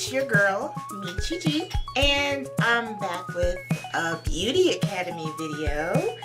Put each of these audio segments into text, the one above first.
it's your girl, Michi G, and I'm back with a Beauty Academy video.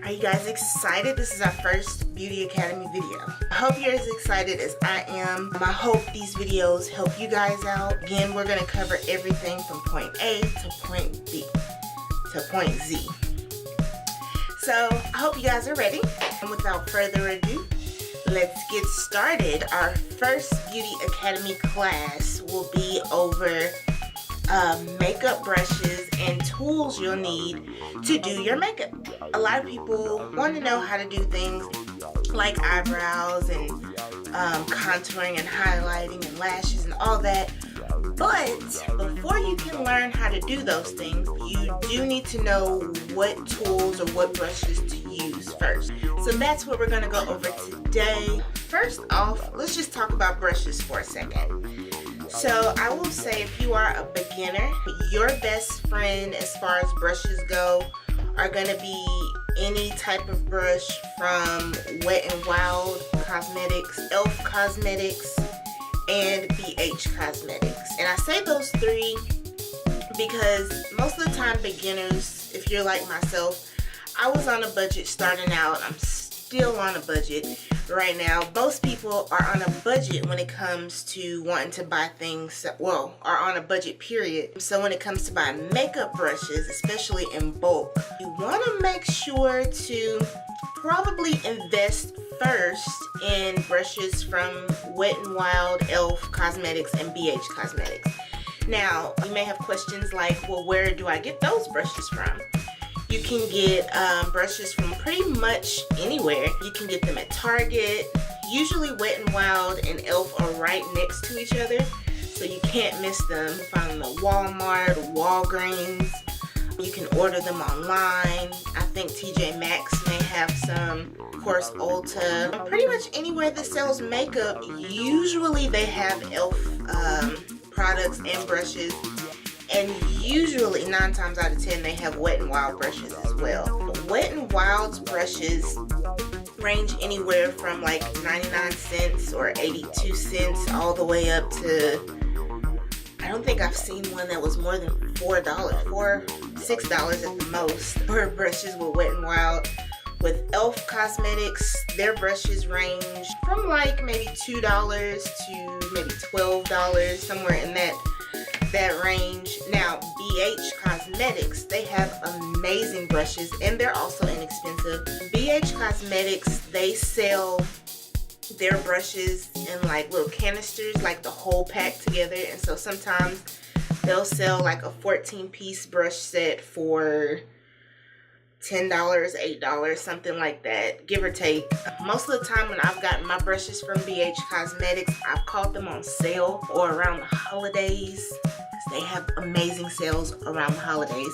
Are you guys excited? This is our first Beauty Academy video. I hope you're as excited as I am. I hope these videos help you guys out. Again, we're going to cover everything from point A to point B to point Z. So I hope you guys are ready. And without further ado, let's get started. Our first Beauty Academy class will be over makeup brushes and tools you'll need to do your makeup. A lot of people want to know how to do things like eyebrows and contouring and highlighting and lashes and all that. But before you can learn how to do those things, you do need to know what tools or what brushes to use first. So that's what we're going to go over today. First off, let's just talk about brushes for a second. So I will say, if you are a beginner, your best friend as far as brushes go are going to be any type of brush from Wet n Wild Cosmetics, e.l.f. Cosmetics, and BH Cosmetics. And I say those three because most of the time beginners, if you're like myself, I was on a budget starting out. I'm still on a budget right now. Most people are on a budget when it comes to wanting to buy things, well, are on a budget period. So when it comes to buying makeup brushes, especially in bulk, you want to make sure to probably invest first in brushes from Wet n Wild, e.l.f. Cosmetics, and BH Cosmetics. Now, you may have questions like, well, where do I get those brushes from? You can get brushes from pretty much anywhere. You can get them at Target. Usually Wet n Wild and e.l.f. are right next to each other, so you can't miss them. You find them at Walmart, Walgreens. You can order them online. I think TJ Maxx may have some. Of course, Ulta. Pretty much anywhere that sells makeup, usually they have e.l.f. Products and brushes. And usually 9 times out of 10 they have Wet n Wild brushes as well. Wet n Wild's brushes range anywhere from like 99 cents or 82 cents all the way up to, I don't think I've seen one that was more than $4, $6 at the most for brushes with Wet n Wild. With e.l.f. Cosmetics, their brushes range from like maybe $2 to maybe $12, somewhere in that range. Now, BH Cosmetics, they have amazing brushes and they're also inexpensive. BH Cosmetics, they sell their brushes in like little canisters, like the whole pack together, and so sometimes they'll sell like a 14-piece brush set for $10, $8, something like that, give or take. Most of the time when I've gotten my brushes from BH Cosmetics, I've caught them on sale or around the holidays, because they have amazing sales around the holidays.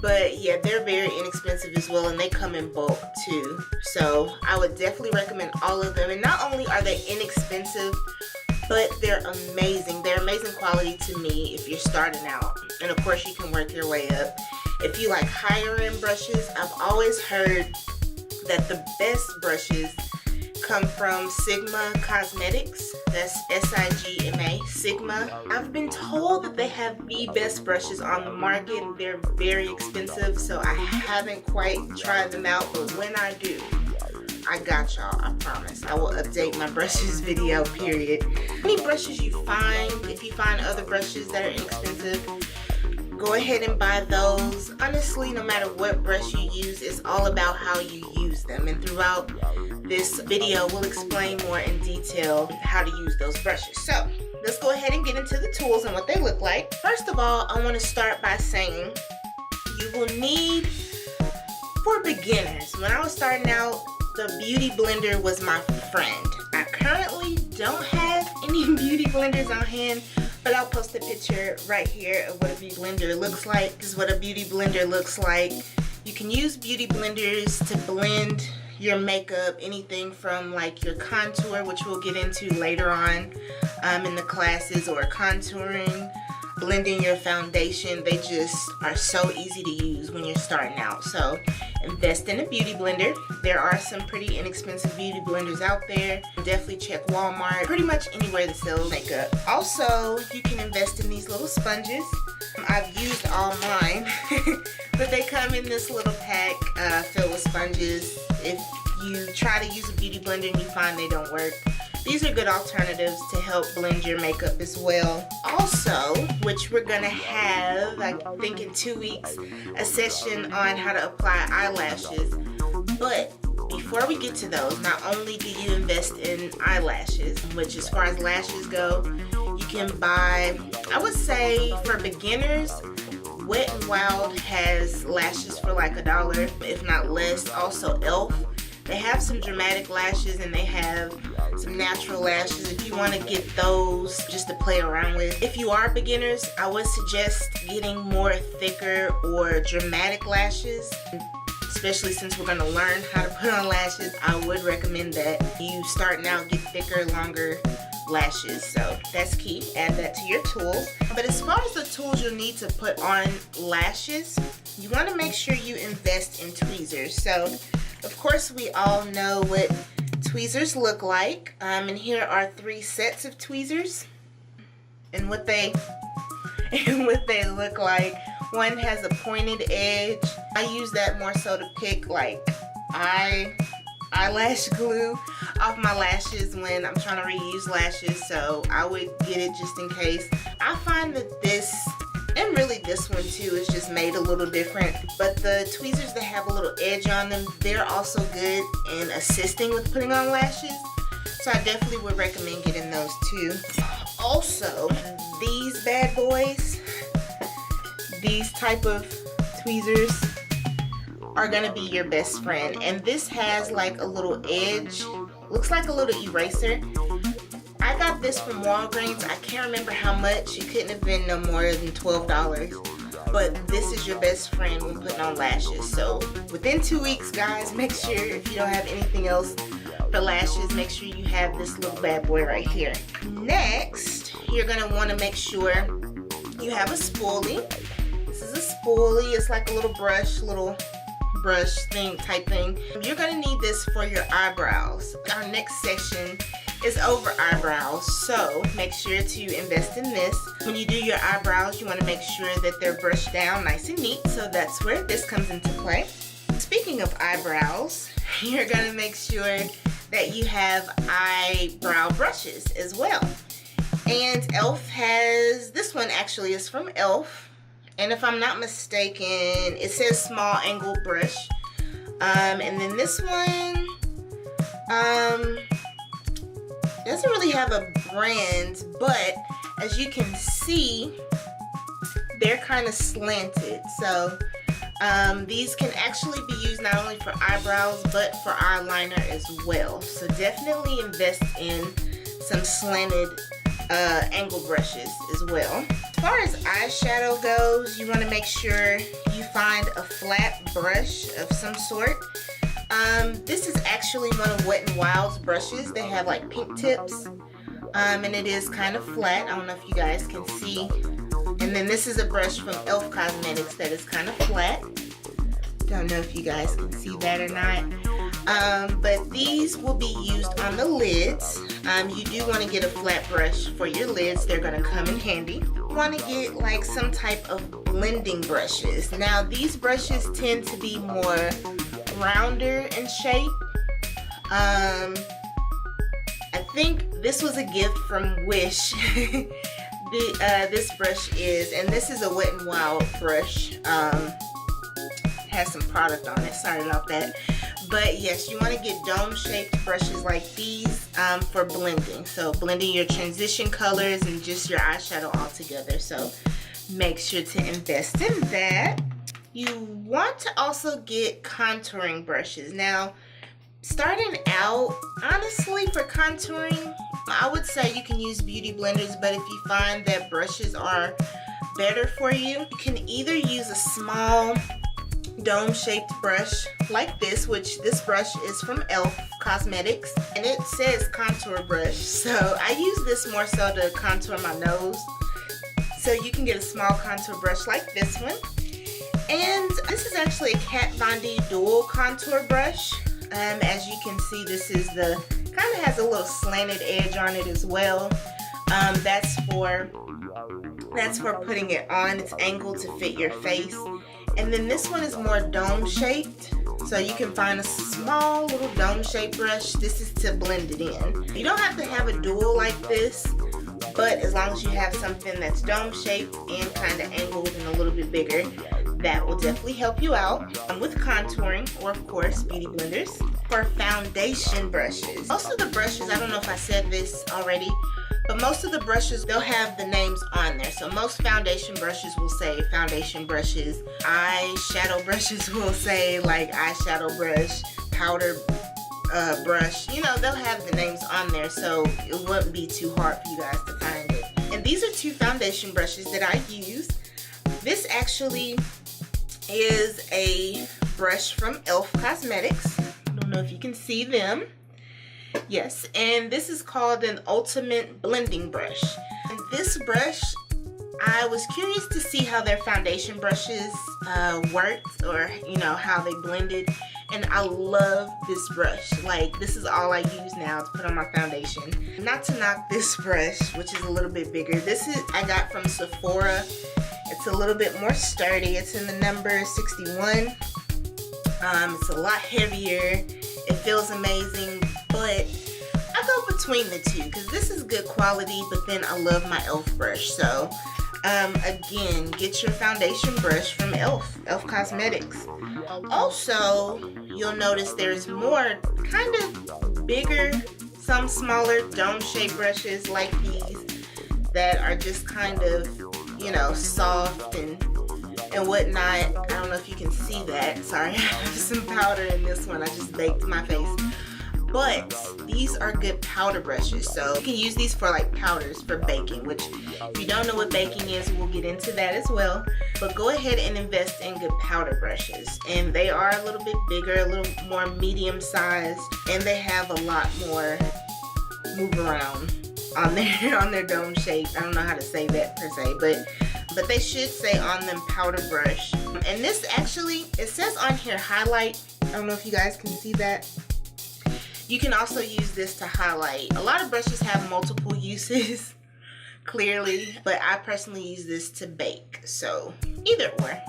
But yeah, they're very inexpensive as well, and they come in bulk too. So I would definitely recommend all of them. And not only are they inexpensive, but they're amazing. They're amazing quality to me if you're starting out. And of course, you can work your way up. If you like higher end brushes, I've always heard that the best brushes come from Sigma Cosmetics. That's S-I-G-M-A, Sigma. I've been told that they have the best brushes on the market. They're very expensive, so I haven't quite tried them out, but when I do, I got y'all, I promise. I will update my brushes video, period. Any brushes you find, if you find other brushes that are inexpensive, go ahead and buy those. Honestly, no matter what brush you use, it's all about how you use them. And throughout this video, we'll explain more in detail how to use those brushes. So let's go ahead and get into the tools and what they look like. First of all, I want to start by saying you will need, for beginners, when I was starting out, the Beauty Blender was my friend. I currently don't have any beauty blenders on hand, but I'll post a picture right here of what a beauty blender looks like. This is what a beauty blender looks like. You can use beauty blenders to blend your makeup, anything from like your contour, which we'll get into later on in the classes, or contouring, blending your foundation. They just are so easy to use when you're starting out. So invest in a beauty blender. There are some pretty inexpensive beauty blenders out there. Definitely check Walmart, pretty much anywhere that sells makeup. Also, you can invest in these little sponges. I've used all mine, but they come in this little pack filled with sponges. If you try to use a beauty blender and you find they don't work, these are good alternatives to help blend your makeup as well. Also, which we're gonna have, I think in 2 weeks, a session on how to apply eyelashes. But before we get to those, not only do you invest in eyelashes, which as far as lashes go, you can buy, I would say for beginners, Wet n Wild has lashes for like $1, if not less. Also e.l.f. They have some dramatic lashes and they have some natural lashes if you want to get those just to play around with. If you are beginners, I would suggest getting more thicker or dramatic lashes, especially since we're going to learn how to put on lashes. I would recommend that you starting out get thicker, longer lashes. So that's key. Add that to your tools. But as far as the tools you'll need to put on lashes, you want to make sure you invest in tweezers. So of course we all know what tweezers look like, and here are 3 sets of tweezers and what they look like. One has a pointed edge. I use that more so to pick like eyelash glue off my lashes when I'm trying to reuse lashes, so I would get it just in case. I find that this, and really this one too, is just made a little different, but the tweezers that have a little edge on them, they're also good in assisting with putting on lashes, so I definitely would recommend getting those too. Also, these bad boys, these type of tweezers are gonna be your best friend, and this has like a little edge, looks like a little eraser. I got this from Walgreens. I can't remember how much. It couldn't have been no more than $12, but this is your best friend when putting on lashes. So within 2 weeks, guys, make sure if you don't have anything else for lashes, make sure you have this little bad boy right here. Next, you're gonna want to make sure you have a spoolie. This is a spoolie. It's like a little brush thing type thing. You're gonna need this for your eyebrows. Our next section is over eyebrows, so make sure to invest in this. When you do your eyebrows, you want to make sure that they're brushed down nice and neat, so that's where this comes into play. Speaking of eyebrows, you're gonna make sure that you have eyebrow brushes as well. And e.l.f. has, this one actually is from e.l.f. and if I'm not mistaken, it says small angle brush. And then this one, doesn't really have a brand, but as you can see, they're kind of slanted. So these can actually be used not only for eyebrows, but for eyeliner as well. So definitely invest in some slanted angle brushes as well. As far as eyeshadow goes, you want to make sure you find a flat brush of some sort. This is actually one of Wet n Wild's brushes. They have like pink tips, and it is kind of flat. I don't know if you guys can see. And then this is a brush from e.l.f. Cosmetics that is kind of flat. Don't know if you guys can see that or not. But these will be used on the lids. You do want to get a flat brush for your lids. They're going to come in handy. You want to get like some type of blending brushes. Now these brushes tend to be more rounder in shape. I think this was a gift from Wish. This brush is, and this is a Wet n Wild brush. Has some product on it, sorry about that. But yes, you want to get dome shaped brushes like these for blending. So blending your transition colors and just your eyeshadow all together. So make sure to invest in that. You want to also get contouring brushes. Now, starting out, honestly, for contouring, I would say you can use beauty blenders, but if you find that brushes are better for you, you can either use a small dome-shaped brush like this, which this brush is from e.l.f. Cosmetics, and it says contour brush. So I use this more so to contour my nose. So you can get a small contour brush like this one. And this is actually a Kat Von D dual contour brush. As you can see, this is the, kind of has a little slanted edge on it as well. That's for putting it on. It's angled to fit your face. And then this one is more dome shaped. So you can find a small little dome shaped brush. This is to blend it in. You don't have to have a dual like this, but as long as you have something that's dome shaped and kind of angled and a little bit bigger, that will definitely help you out with contouring, or of course beauty blenders. For foundation brushes, most of the brushes, I don't know if I said this already, but most of the brushes, they'll have the names on there. So most foundation brushes will say foundation brushes. Eyeshadow brushes will say like eyeshadow brush, powder brush. You know, they'll have the names on there, so it wouldn't be too hard for you guys to find it. And these are two foundation brushes that I use. This actually is a brush from e.l.f. Cosmetics. I don't know if you can see them. Yes, and this is called an Ultimate Blending Brush. And this brush, I was curious to see how their foundation brushes worked, or you know, how they blended. And I love this brush. Like, this is all I use now to put on my foundation. Not to knock this brush, which is a little bit bigger. This is, I got from Sephora. It's a little bit more sturdy. It's in the number 61. It's a lot heavier. It feels amazing, but I go between the two because this is good quality, but then I love my e.l.f. brush. So again, get your foundation brush from e.l.f. Cosmetics. Also, you'll notice there's more kind of bigger, some smaller dome-shaped brushes like these that are just kind of, you know, soft and whatnot. I don't know if you can see that. Sorry, I have some powder in this one. I just baked my face. But these are good powder brushes, so you can use these for like powders for baking, which if you don't know what baking is, we'll get into that as well. But go ahead and invest in good powder brushes, and they are a little bit bigger, a little more medium sized, and they have a lot more move around on their dome shape. I don't know how to say that per se, but they should say on them powder brush. And this actually, it says on here highlight. I don't know if you guys can see that. You can also use this to highlight. A lot of brushes have multiple uses, clearly, but I personally use this to bake. So either or.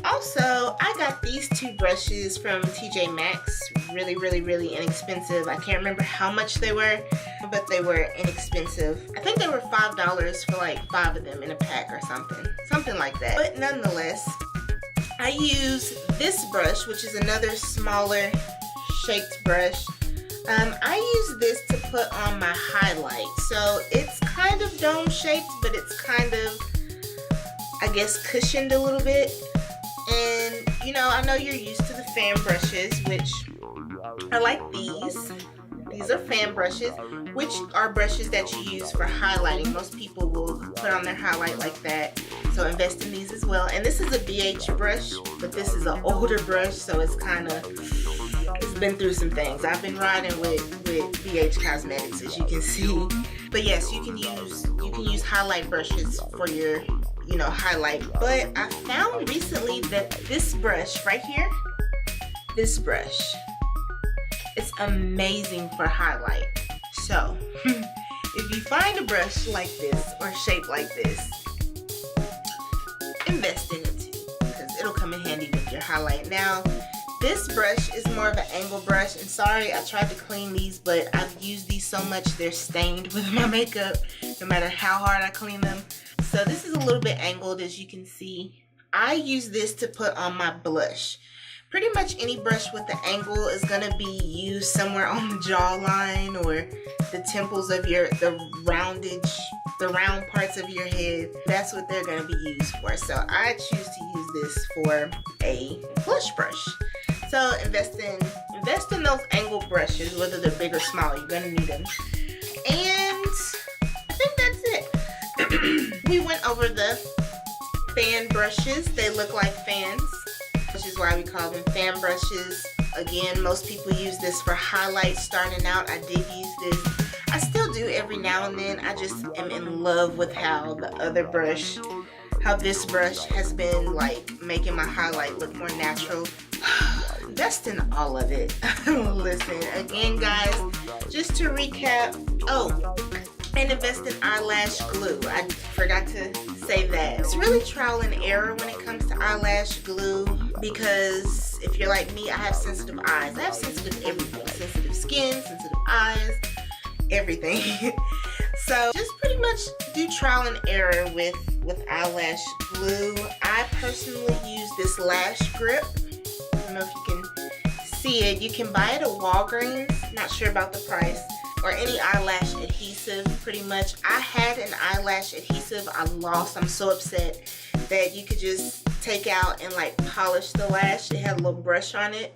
Also, I got these two brushes from TJ Maxx. Really, really, really inexpensive. I can't remember how much they were, but they were inexpensive. I think they were $5 for like 5 of them in a pack or something like that. But nonetheless, I use this brush, which is another smaller shaped brush. I use this to put on my highlight. So it's kind of dome shaped, but it's kind of, I guess, cushioned a little bit. And you know, I know you're used to the fan brushes, which I like these. These are fan brushes, which are brushes that you use for highlighting. Most people will put on their highlight like that. So invest in these as well. And this is a BH brush, but this is an older brush, so it's kind of, it's been through some things. I've been riding with BH Cosmetics, as you can see. But yes, you can use highlight brushes for your, you know, highlight. But I found recently that this brush right here, this brush, it's amazing for highlight. So if you find a brush like this or shaped like this, invest in it too, because it'll come in handy with your highlight. Now, this brush is more of an angle brush, and sorry, I tried to clean these, but I've used these so much they're stained with my makeup, no matter how hard I clean them. So this is a little bit angled, as you can see. I use this to put on my blush. Pretty much any brush with the angle is gonna be used somewhere on the jawline or the temples of the round parts of your head. That's what they're gonna be used for. So I choose to use this for a blush brush. So invest in those angled brushes, whether they're big or small. You're gonna need them. And I think that's it. We went over the fan brushes. They look like fans, which is why we call them fan brushes. Again, most people use this for highlights starting out. I did use this. I still do every now and then. I just am in love with how this brush has been like making my highlight look more natural. Invest in all of it. Listen, again guys, just to recap, and invest in eyelash glue. I forgot to say that. It's really trial and error when it comes to eyelash glue, because if you're like me, I have sensitive eyes. I have sensitive everything. Sensitive skin, sensitive eyes, everything. So just pretty much do trial and error with eyelash glue. I personally use this Lash Grip. I don't know if you can see it. You can buy it at Walgreens. Not sure about the price. Or any eyelash adhesive, pretty much. I had an eyelash adhesive I lost. I'm so upset that you could just take out and like polish the lash. It had a little brush on it.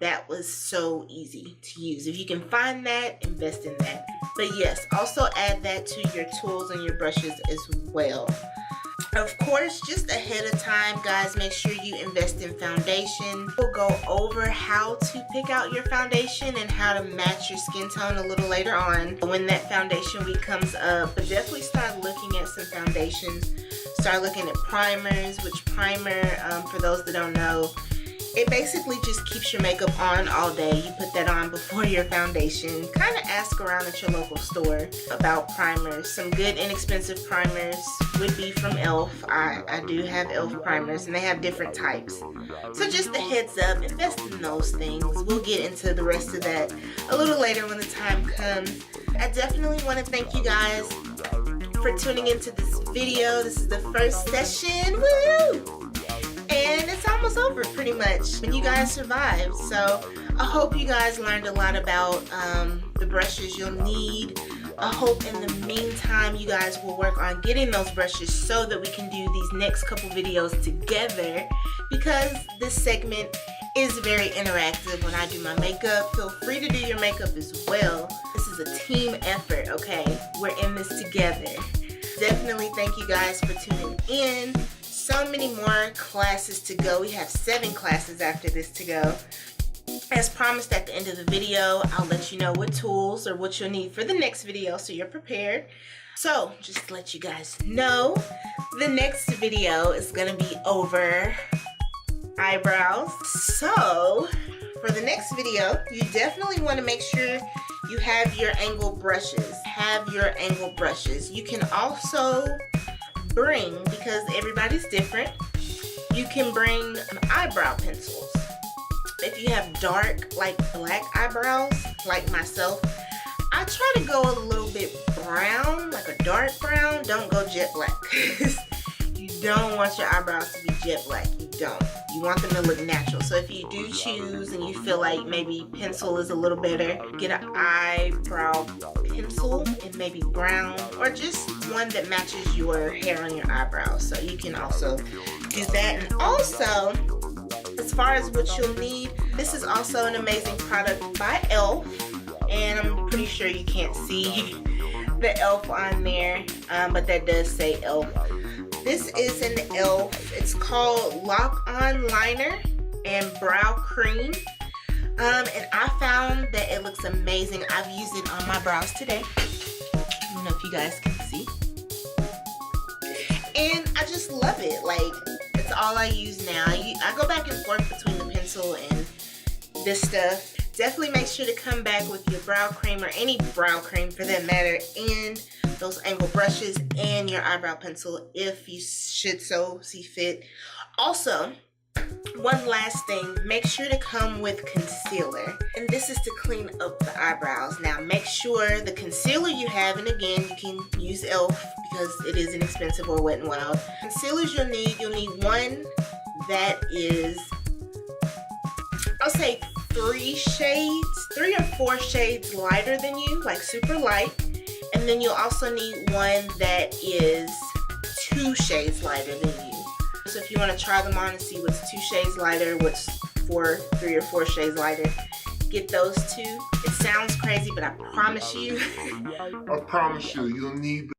That was so easy to use. If you can find that, invest in that. But yes, also add that to your tools and your brushes as well. Of course, just ahead of time, guys, make sure you invest in foundation. We'll go over how to pick out your foundation and how to match your skin tone a little later on when that foundation week comes up. But definitely start looking at some foundations. Start looking at primers, which primer, for those that don't know, it basically just keeps your makeup on all day. You put that on before your foundation. Kind of ask around at your local store about primers. Some good inexpensive primers would be from e.l.f. I do have e.l.f. primers, and they have different types. So just a heads up, invest in those things. We'll get into the rest of that a little later when the time comes. I definitely want to thank you guys for tuning into this video. This is the first session. Woo! And it's almost over pretty much, and you guys survived. So I hope you guys learned a lot about the brushes you'll need. I hope in the meantime you guys will work on getting those brushes so that we can do these next couple videos together, because this segment is very interactive when I do my makeup. Feel free to do your makeup as well. This is a team effort, okay? We're in this together. Definitely thank you guys for tuning in. So many more classes to go. We have 7 classes after this to go. As promised, at the end of the video, I'll let you know what tools or what you'll need for the next video so you're prepared. So just to let you guys know, the next video is gonna be over eyebrows. So for the next video, you definitely want to make sure you have your angle brushes. You can also bring, because everybody's different, you can bring eyebrow pencils. If you have dark, like black eyebrows, like myself, I try to go a little bit brown, like a dark brown. Don't go jet black. You don't want your eyebrows to be jet black. You don't. You want them to look natural. So if you do choose and you feel like maybe pencil is a little better, get an eyebrow pencil in maybe brown, or just one that matches your hair on your eyebrows. So you can also do that. And also, as far as what you'll need, this is also an amazing product by e.l.f. And I'm pretty sure you can't see the e.l.f. on there, but that does say e.l.f. This is an e.l.f. It's called Lock On Liner and Brow Cream. And I found that it looks amazing. I've used it on my brows today. I don't know if you guys can see. And I just love it. Like, it's all I use now. I go back and forth between the pencil and this stuff. Definitely make sure to come back with your brow cream, or any brow cream for that matter, and those angle brushes and your eyebrow pencil if you should so see fit. Also, one last thing, make sure to come with concealer, and this is to clean up the eyebrows. Now make sure the concealer you have, and again you can use e.l.f. because it is inexpensive, or Wet n Wild. Concealers you'll need one that is, I'll say 3 or 4 shades lighter than you, like super light. And then you'll also need one that is 2 shades lighter than you. So if you want to try them on and see what's 2 shades lighter, what's 3 or 4 shades lighter, get those 2. It sounds crazy, but I promise you, you'll need